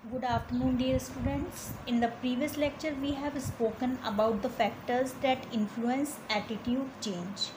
Good afternoon, dear students. In the previous lecture, we have spoken about the factors that influence attitude change.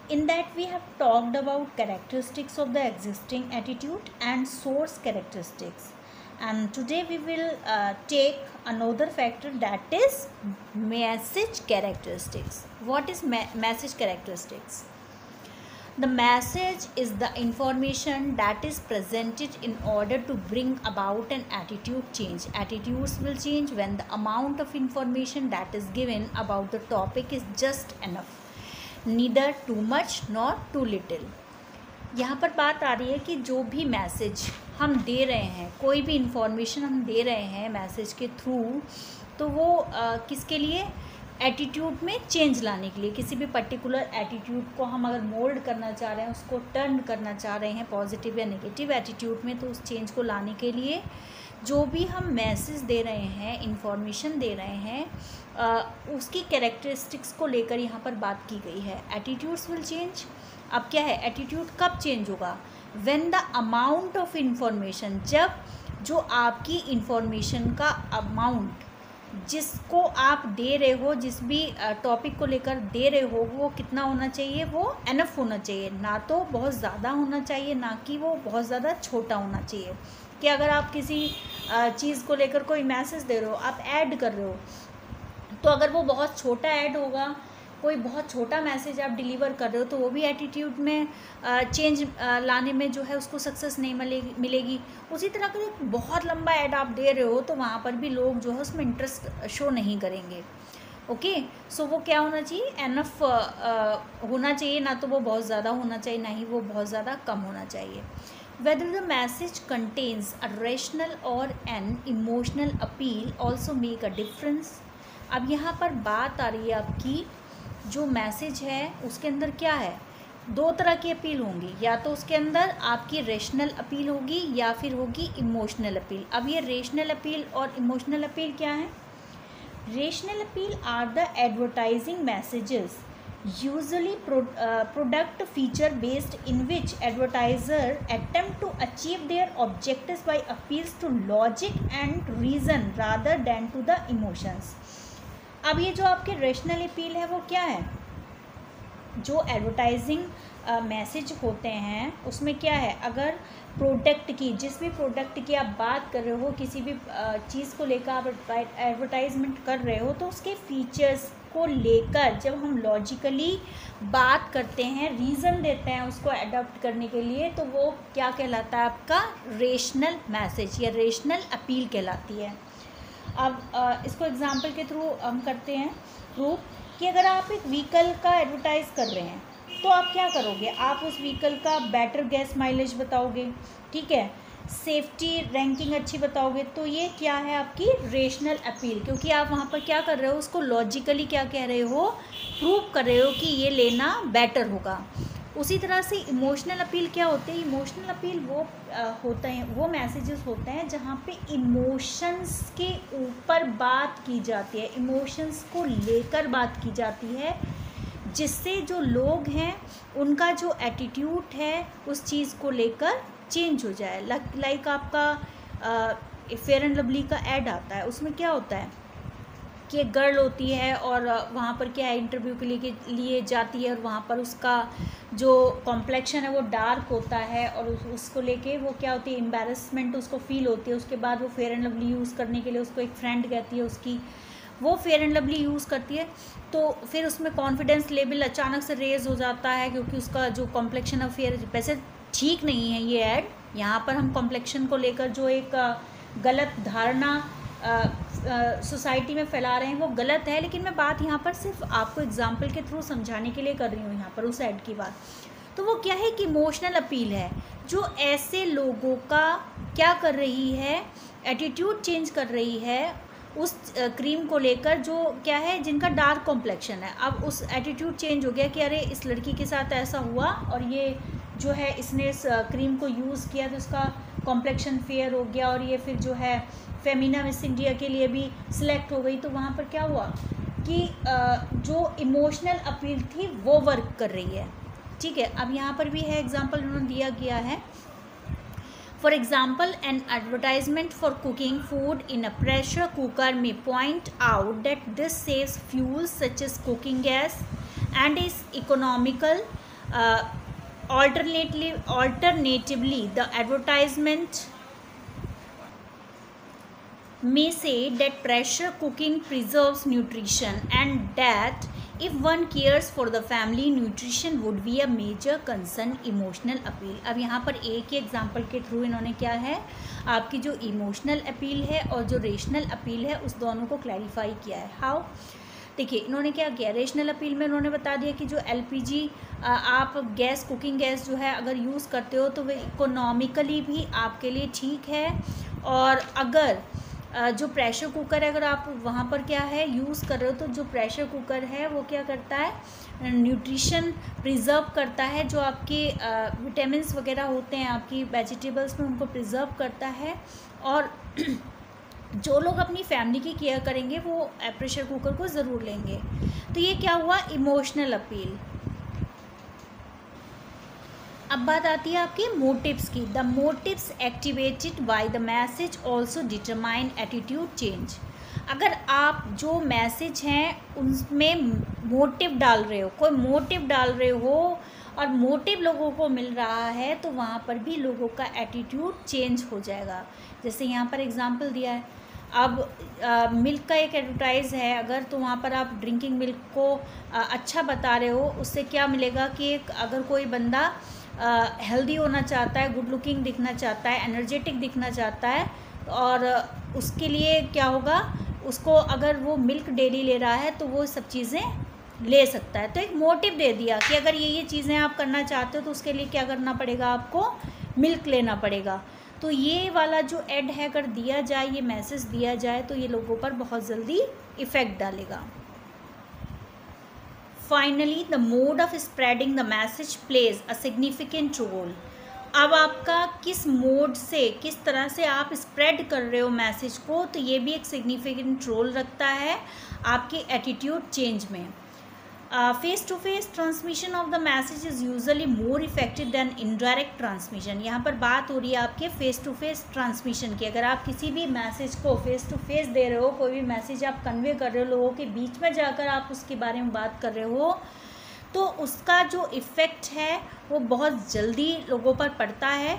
In that, we have talked about characteristics of the existing attitude and source characteristics. And today, we will take another factor, that is message characteristics. What is message characteristics? The message is the information that is presented in order to bring about an attitude change. Attitudes will change when the amount of information that is given about the topic is just enough, neither too much nor too little. यहाँ पर बात आ रही है कि जो भी message हम दे रहे हैं, कोई भी इंफॉर्मेशन हम दे रहे हैं मैसेज के थ्रू, तो वो किसके लिए, एटीट्यूड में चेंज लाने के लिए। किसी भी पर्टिकुलर एटीट्यूड को हम अगर मोल्ड करना चाह रहे हैं, उसको टर्न करना चाह रहे हैं पॉजिटिव या नेगेटिव एटीट्यूड में, तो उस चेंज को लाने के लिए जो भी हम मैसेज दे रहे हैं, इंफॉर्मेशन दे रहे हैं, उसकी कैरेक्टरिस्टिक्स को लेकर यहाँ पर बात की गई है। Attitudes will change. अब क्या है, एटीट्यूड कब चेंज होगा? When the amount of information, जब जो आपकी इंफॉर्मेशन का अमाउंट, जिसको आप दे रहे हो, जिस भी टॉपिक को लेकर दे रहे हो, वो कितना होना चाहिए, वो एनफ होना चाहिए। ना तो बहुत ज़्यादा होना चाहिए, ना कि वो बहुत ज़्यादा छोटा होना चाहिए। कि अगर आप किसी चीज़ को लेकर कोई मैसेज दे रहे हो, आप ऐड कर रहे हो, तो अगर वो बहुत छोटा ऐड होगा, कोई बहुत छोटा मैसेज आप डिलीवर कर रहे हो, तो वो भी एटीट्यूड में चेंज लाने में जो है उसको सक्सेस नहीं मिलेगी। उसी तरह का एक बहुत लंबा ऐड आप दे रहे हो, तो वहाँ पर भी लोग जो है उसमें इंटरेस्ट शो नहीं करेंगे। ओके, सो वो क्या होना चाहिए, एनफ होना चाहिए। ना तो वो बहुत ज़्यादा होना चाहिए, ना ही वो बहुत ज़्यादा कम होना चाहिए। Whether the message contains a rational or an emotional appeal also make a difference। अब यहाँ पर बात आ रही है आपकी, जो मैसेज है उसके अंदर क्या है, दो तरह की अपील होंगी। या तो उसके अंदर आपकी रेशनल अपील होगी या फिर होगी इमोशनल अपील। अब ये रेशनल अपील और इमोशनल अपील क्या है? Rational appeal or the advertising messages, usually product feature based, in which advertiser attempt to achieve their objectives by appeals to logic and reason rather than to the emotions। अब ये जो आपके rational appeal है वो क्या है? जो advertising message होते हैं उसमें क्या है, अगर प्रोडक्ट की, जिस भी प्रोडक्ट की आप बात कर रहे हो, किसी भी चीज़ को लेकर आप एडवर्टाइजमेंट कर रहे हो, तो उसके फीचर्स को लेकर जब हम लॉजिकली बात करते हैं, रीज़न देते हैं उसको अडॉप्ट करने के लिए, तो वो क्या कहलाता है, आपका रेशनल मैसेज या रेशनल अपील कहलाती है। अब इसको एग्जांपल के थ्रू हम करते हैं प्रूफ कि अगर आप एक व्हीकल का एडवर्टाइज़ कर रहे हैं, तो आप क्या करोगे, आप उस व्हीकल का बेटर गैस माइलेज बताओगे, ठीक है, सेफ्टी रैंकिंग अच्छी बताओगे। तो ये क्या है, आपकी रेशनल अपील, क्योंकि आप वहाँ पर क्या कर रहे हो, उसको लॉजिकली क्या कह रहे हो, प्रूव कर रहे हो कि ये लेना बेटर होगा। उसी तरह से इमोशनल अपील क्या होते हैं? इमोशनल अपील वो होते हैं, वो मैसेजेस होते हैं जहाँ पे इमोशंस के ऊपर बात की जाती है, इमोशंस को लेकर बात की जाती है, जिससे जो लोग हैं उनका जो एटीट्यूड है उस चीज़ को लेकर चेंज हो जाए। लाइक आपका फेयर एंड लवली का ऐड आता है, उसमें क्या होता है कि एक गर्ल होती है और वहाँ पर क्या है, इंटरव्यू के लिए जाती है, और वहाँ पर उसका जो कॉम्प्लेक्शन है वो डार्क होता है, और उसको लेके वो क्या होती है, एम्बैरेसमेंट उसको फील होती है। उसके बाद वो फेयर एंड लवली यूज़ करने के लिए उसको एक फ्रेंड कहती है उसकी, वो फेयर एंड लवली यूज़ करती है, तो फिर उसमें कॉन्फिडेंस लेवल अचानक से रेज हो जाता है, क्योंकि उसका जो कॉम्प्लेक्शन ऑफ फेयर, वैसे ठीक नहीं है ये ऐड। यहाँ पर हम कॉम्प्लेक्शन को लेकर जो एक गलत धारणा सोसाइटी में फैला रहे हैं वो गलत है, लेकिन मैं बात यहाँ पर सिर्फ आपको एग्जाम्पल के थ्रू समझाने के लिए कर रही हूँ यहाँ पर उस ऐड की बात। तो वो क्या है कि इमोशनल अपील है, जो ऐसे लोगों का क्या कर रही है, एटीट्यूड चेंज कर रही है उस क्रीम को लेकर, जो क्या है, जिनका डार्क कॉम्प्लेक्शन है। अब उस एटीट्यूड चेंज हो गया कि अरे इस लड़की के साथ ऐसा हुआ, और ये जो है इसने इस क्रीम को यूज़ किया तो इसका कॉम्प्लेक्शन फेयर हो गया, और ये फिर जो है फेमिना मिस इंडिया के लिए भी सिलेक्ट हो गई। तो वहाँ पर क्या हुआ कि जो इमोशनल अपील थी वो वर्क कर रही है, ठीक है। अब यहाँ पर भी है एग्जांपल उन्होंने दिया गया है, For example, an advertisement for cooking food in a pressure cooker may point out that this saves fuels such as cooking gas and is economical. Uh, Alternatively, the advertisement may say that pressure cooking preserves nutrition and that if one cares for the family, nutrition would be a major concern. Emotional appeal, अब यहाँ पर एक ही example के through इन्होंने क्या है, आपकी जो इमोशनल अपील है और जो रेशनल अपील है उस दोनों को क्लैरिफाई किया है. हाउ, देखिए इन्होंने क्या किया, रेशनल अपील में इन्होंने बता दिया कि जो एलपीजी आप गैस, कुकिंग गैस जो है अगर यूज़ करते हो तो वह इकोनॉमिकली भी आपके लिए ठीक है. और अगर जो प्रेशर कुकर है अगर आप वहाँ पर क्या है यूज़ कर रहे हो तो जो प्रेशर कुकर है वो क्या करता है, न्यूट्रिशन प्रिजर्व करता है, जो आपके विटामिन्स वगैरह होते हैं आपकी वेजिटेबल्स में उनको प्रिजर्व करता है. और जो लोग अपनी फैमिली की केयर करेंगे वो प्रेशर कुकर को ज़रूर लेंगे. तो ये क्या हुआ, इमोशनल अपील. अब बात आती है आपके मोटिव्स की. The motives activated by the message also determine attitude change. अगर आप जो मैसेज हैं उसमें मोटिव डाल रहे हो, कोई मोटिव डाल रहे हो और मोटिव लोगों को मिल रहा है तो वहाँ पर भी लोगों का एटीट्यूड चेंज हो जाएगा. जैसे यहाँ पर एग्जांपल दिया है, अब मिल्क का एक एडवर्टाइज़ है अगर, तो वहाँ पर आप ड्रिंकिंग मिल्क को अच्छा बता रहे हो, उससे क्या मिलेगा कि अगर कोई बंदा हेल्दी होना चाहता है, गुड लुकिंग दिखना चाहता है, एनर्जेटिक दिखना चाहता है, और उसके लिए क्या होगा, उसको अगर वो मिल्क डेली ले रहा है तो वो सब चीज़ें ले सकता है. तो एक मोटिव दे दिया कि अगर ये चीज़ें आप करना चाहते हो तो उसके लिए क्या करना पड़ेगा, आपको मिल्क लेना पड़ेगा. तो ये वाला जो एड है अगर दिया जाए, ये मैसेज दिया जाए तो ये लोगों पर बहुत जल्दी इफ़ेक्ट डालेगा. Finally, the mode of spreading the message plays a significant role. अब आपका किस मोड से, किस तरह से आप स्प्रेड कर रहे हो मैसेज को, तो ये भी एक सिग्निफिकेंट रोल रखता है आपके एटीट्यूड चेंज में. Face to face transmission of the message is usually more effective than indirect transmission. यहाँ पर बात हो रही है आपके फेस टू फेस ट्रांसमिशन की. अगर आप किसी भी मैसेज को फेस टू फेस दे रहे हो, कोई भी मैसेज आप कन्वे कर रहे हो, लोगों के बीच में जाकर आप उसके बारे में बात कर रहे हो, तो उसका जो इफ़ेक्ट है वो बहुत जल्दी लोगों पर पड़ता है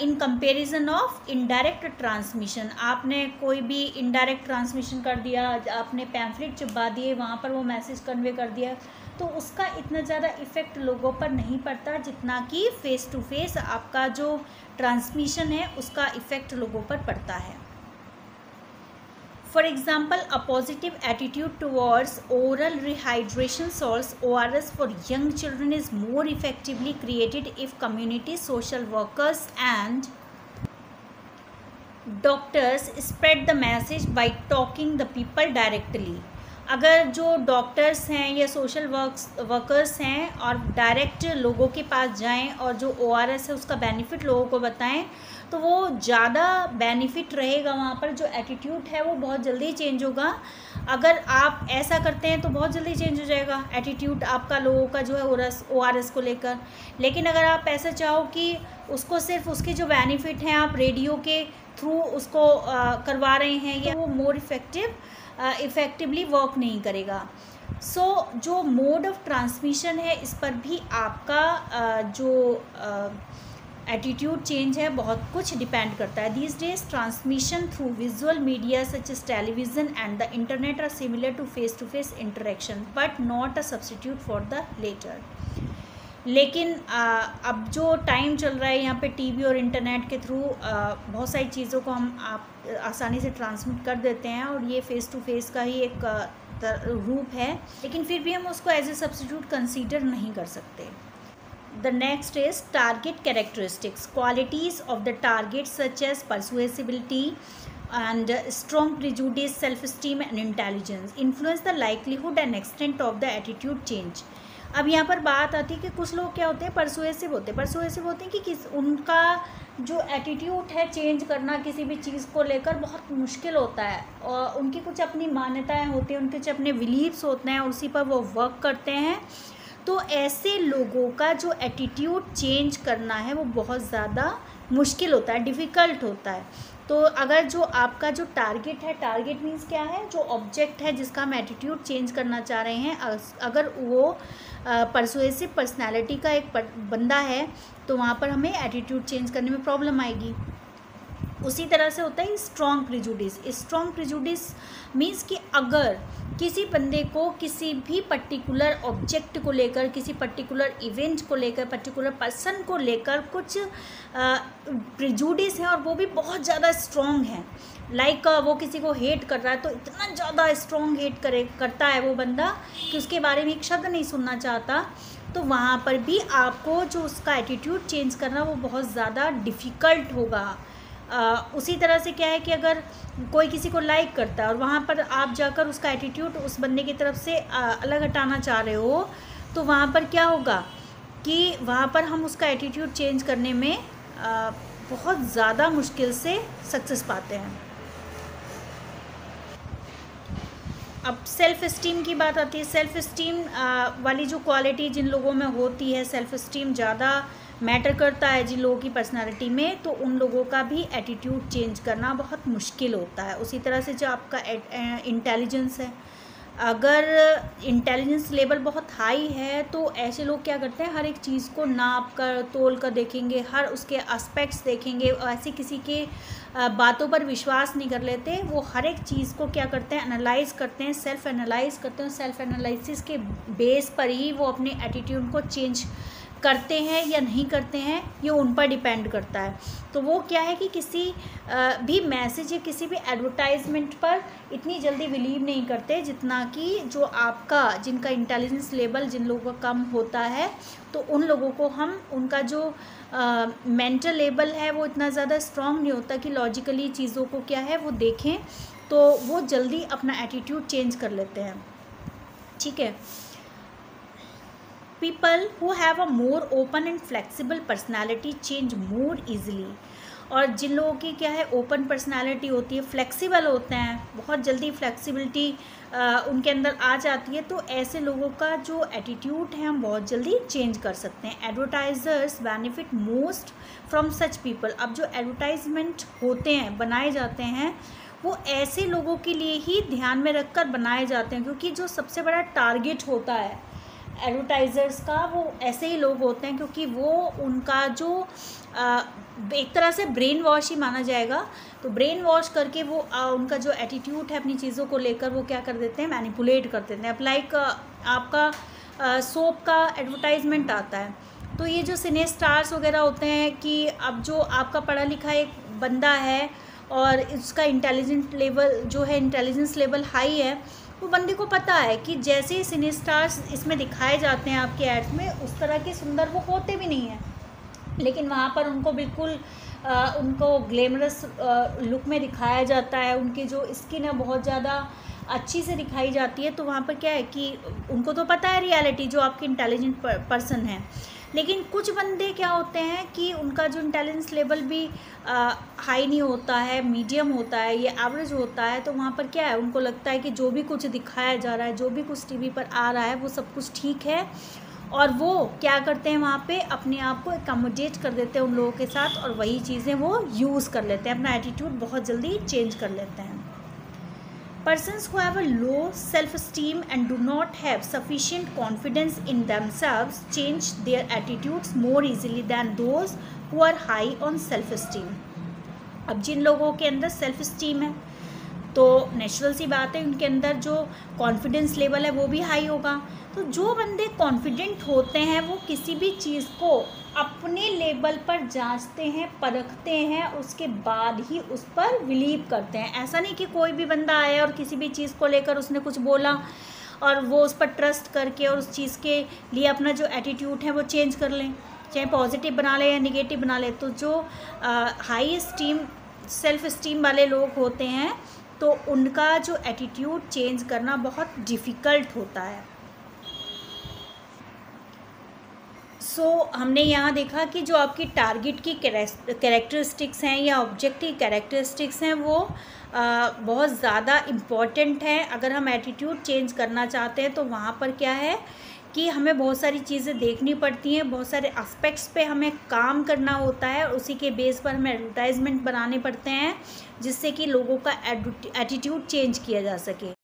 in comparison of indirect transmission. आपने कोई भी इनडायरेक्ट ट्रांसमिशन कर दिया, आपने पैम्फलेट चिपका दिए, वहाँ पर वो मैसेज कन्वे कर दिया, तो उसका इतना ज़्यादा इफ़ेक्ट लोगों पर नहीं पड़ता जितना कि फ़ेस टू फेस आपका जो ट्रांसमिशन है उसका इफ़ेक्ट लोगों पर पड़ता है. For example, a positive attitude towards oral rehydration salts (ORS) for young children is more effectively created if community social workers and doctors spread the message by talking the people directly. अगर जो doctors हैं या social workers हैं और direct लोगों के पास जाएं और जो ORS है उसका बेनिफिट लोगों को बताएं, तो वो ज़्यादा बेनिफिट रहेगा. वहाँ पर जो एटीट्यूड है वो बहुत जल्दी चेंज होगा. अगर आप ऐसा करते हैं तो बहुत जल्दी चेंज हो जाएगा एटीट्यूड आपका लोगों का जो है ORS को लेकर. लेकिन अगर आप ऐसा चाहो कि उसको सिर्फ उसके जो बेनिफिट हैं आप रेडियो के थ्रू उसको करवा रहे हैं, या वो मोर इफ़ेक्टिवली वर्क नहीं करेगा. सो जो मोड ऑफ ट्रांसमिशन है इस पर भी आपका जो एटीट्यूड चेंज है बहुत कुछ डिपेंड करता है. These days transmission through visual media such as television and the internet are similar to face interaction but not a substitute for the latter. लेकिन अब जो टाइम चल रहा है यहाँ पे टीवी और इंटरनेट के थ्रू बहुत सारी चीज़ों को हम आसानी से ट्रांसमिट कर देते हैं और ये फ़ेस टू फेस का ही एक रूप है, लेकिन फिर भी हम उसको एज ए सब्सटीट्यूट कंसीडर नहीं कर सकते. The next is target characteristics. Qualities of the target such as persuasibility and strong prejudice, self-esteem and intelligence influence the likelihood and extent of the attitude change. अब यहाँ पर बात आती है कि कुछ लोग क्या होते हैं, परसुएसिव होते हैं कि उनका जो एटीट्यूड है चेंज करना किसी भी चीज़ को लेकर बहुत मुश्किल होता है, और उनकी कुछ अपनी मान्यताएं होती हैं, उनके कुछ अपने बिलीव्स होते हैं और उसी पर वो वर्क करते हैं. तो ऐसे लोगों का जो एटीट्यूड चेंज करना है वो बहुत ज़्यादा मुश्किल होता है, डिफ़िकल्ट होता है। तो अगर जो आपका जो टारगेट है, टारगेट मीन्स क्या है, जो ऑब्जेक्ट है जिसका हम एटीट्यूड चेंज करना चाह रहे हैं, अगर वो परसुएसिव पर्सनैलिटी का एक बंदा है तो वहाँ पर हमें एटीट्यूड चेंज करने में प्रॉब्लम आएगी। उसी तरह से होता है strong prejudice. Strong prejudice means कि अगर किसी बंदे को किसी भी पर्टिकुलर ऑब्जेक्ट को लेकर, किसी पर्टिकुलर इवेंट को लेकर, पर्टिकुलर पर्सन को लेकर कुछ प्रिजुडिस है और वो भी बहुत ज़्यादा स्ट्रॉन्ग है, लाइक वो किसी को हेट कर रहा है तो इतना ज़्यादा स्ट्रॉन्ग हेट करता है वो बंदा कि उसके बारे में एक शब्द नहीं सुनना चाहता, तो वहाँ पर भी आपको जो उसका एटीट्यूड चेंज करना वो बहुत ज़्यादा डिफ़िकल्ट होगा। उसी तरह से क्या है कि अगर कोई किसी को लाइक करता है और वहाँ पर आप जाकर उसका एटीट्यूड उस बंदे की तरफ से अलग हटाना चाह रहे हो, तो वहाँ पर क्या होगा कि वहाँ पर हम उसका एटीट्यूड चेंज करने में बहुत ज़्यादा मुश्किल से सक्सेस पाते हैं। अब सेल्फ़ इस्टीम की बात आती है। सेल्फ़ इस्टीम वाली जो क्वालिटी जिन लोगों में होती है, सेल्फ़ इस्टीम ज़्यादा मैटर करता है जिन लोगों की पर्सनालिटी में, तो उन लोगों का भी एटीट्यूड चेंज करना बहुत मुश्किल होता है। उसी तरह से जो आपका इंटेलिजेंस है, अगर इंटेलिजेंस लेवल बहुत हाई है तो ऐसे लोग क्या करते हैं, हर एक चीज़ को नाप कर तोल कर देखेंगे, हर उसके एस्पेक्ट्स देखेंगे, ऐसे किसी के बातों पर विश्वास नहीं कर लेते। वो हर एक चीज़ को क्या करते हैं, एनालाइज करते हैं, सेल्फ एनालाइज करते हैं। सेल्फ एनालिसिस के बेस पर ही वो अपने एटीट्यूड को चेंज करते हैं या नहीं करते हैं, ये उन पर डिपेंड करता है। तो वो क्या है कि किसी भी मैसेज या किसी भी एडवर्टाइजमेंट पर इतनी जल्दी बिलीव नहीं करते जितना कि जो आपका, जिनका इंटेलिजेंस लेवल जिन लोगों का कम होता है, तो उन लोगों को हम, उनका जो मेंटल लेवल है वो इतना ज़्यादा स्ट्रॉन्ग नहीं होता कि लॉजिकली चीज़ों को क्या है वो देखें, तो वो जल्दी अपना एटीट्यूड चेंज कर लेते हैं। ठीक है। People who have a more open and flexible personality change more easily। और जिन लोगों की क्या है, ओपन पर्सनालिटी होती है, फ्लेक्सिबल होते हैं, बहुत जल्दी फ्लेक्सिबिलिटी उनके अंदर आ जाती है, तो ऐसे लोगों का जो एटीट्यूड है हम बहुत जल्दी चेंज कर सकते हैं। Advertisers benefit most from such people. अब जो एडवर्टाइजमेंट होते हैं, बनाए जाते हैं, वो ऐसे लोगों के लिए ही ध्यान में रखकर बनाए जाते हैं, क्योंकि जो सबसे बड़ा टारगेट होता है एडवर्टाइज़र्स का वो ऐसे ही लोग होते हैं, क्योंकि वो उनका जो एक तरह से ब्रेन वॉश ही माना जाएगा। तो ब्रेन वॉश करके वो उनका जो एटीट्यूड है अपनी चीज़ों को लेकर वो क्या कर देते हैं, मैनिपुलेट कर देते हैं। अब लाइक आपका सोप का एडवर्टाइजमेंट आता है, तो ये जो सिने स्टार्स वगैरह होते हैं कि अब जो आपका पढ़ा लिखा एक बंदा है और उसका इंटेलिजेंस लेवल हाई है, वो बंदे को पता है कि जैसे सिने स्टार्स इसमें दिखाए जाते हैं आपके एड्स में, उस तरह के सुंदर वो होते भी नहीं हैं, लेकिन वहाँ पर उनको बिल्कुल उनको ग्लैमरस लुक में दिखाया जाता है, उनकी जो स्किन है बहुत ज़्यादा अच्छी से दिखाई जाती है। तो वहाँ पर क्या है कि उनको तो पता है रियलिटी, जो आपके इंटेलिजेंट पर्सन है। लेकिन कुछ बंदे क्या होते हैं कि उनका जो इंटेलिजेंस लेवल भी हाई नहीं होता है, मीडियम होता है या एवरेज होता है, तो वहाँ पर क्या है, उनको लगता है कि जो भी कुछ दिखाया जा रहा है, जो भी कुछ टीवी पर आ रहा है, वो सब कुछ ठीक है, और वो क्या करते हैं, वहाँ पे अपने आप को अकोमोडेट कर देते हैं उन लोगों के साथ, और वही चीज़ें वो यूज़ कर लेते हैं, अपना एटीट्यूड बहुत जल्दी चेंज कर लेते हैं। Persons who have a low self-esteem and do not have sufficient confidence in themselves change their attitudes more easily than those who are high on self-esteem। अब जिन लोगों के अंदर सेल्फ इस्टीम है तो नेचुरल सी बात है उनके अंदर जो कॉन्फिडेंस लेवल है वो भी हाई होगा। तो जो बंदे कॉन्फिडेंट होते हैं वो किसी भी चीज़ को अपने लेवल पर जांचते हैं, परखते हैं, उसके बाद ही उस पर बिलीव करते हैं। ऐसा नहीं कि कोई भी बंदा आया और किसी भी चीज़ को लेकर उसने कुछ बोला और वो उस पर ट्रस्ट करके और उस चीज़ के लिए अपना जो एटीट्यूड है वो चेंज कर लें, चाहे पॉजिटिव बना ले या निगेटिव बना ले। तो जो हाई स्टीम सेल्फ स्टीम वाले लोग होते हैं तो उनका जो एटीट्यूड चेंज करना बहुत डिफ़िकल्ट होता है। हमने यहाँ देखा कि जो आपकी टारगेट की कैरेक्टरिस्टिक्स हैं या ऑब्जेक्टिव कैरेक्टरिस्टिक्स हैं वो बहुत ज़्यादा इम्पॉर्टेंट हैं। अगर हम एटीट्यूड चेंज करना चाहते हैं तो वहाँ पर क्या है कि हमें बहुत सारी चीज़ें देखनी पड़ती हैं, बहुत सारे एस्पेक्ट्स पे हमें काम करना होता है, और उसी के बेस पर हमें एडवर्टाइजमेंट बनाने पड़ते हैं जिससे कि लोगों का एटीट्यूड चेंज किया जा सके।